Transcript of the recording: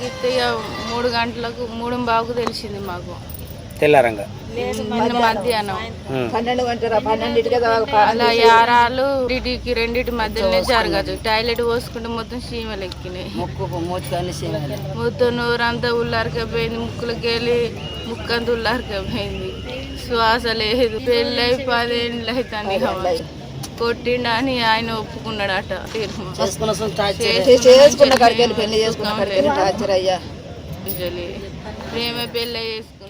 ఇస్తే 3 గంటలకు 3:15కు తెలిసింది మాకు తెల్లారంగా మధ్యాహ్నం 12 అలా యారాలు రెండిటి మధ్యలోనే జరగదు. టాయిలెట్ పోసుకుంటే మొత్తం చీమలు ఎక్కినాయి. మొత్తం నోరంతా ఉల్లారికపోయింది. ముక్కులకి వెళ్ళి ముక్కంతా ఉల్లారికపోయింది. శ్వాస లేదు. పెళ్ళై 10 ఏళ్ళు అవుతుంది. కొట్టిండని ఆయన ఒప్పుకున్నాడట. ప్రేమ పెళ్ళి చేసుకున్నాడు.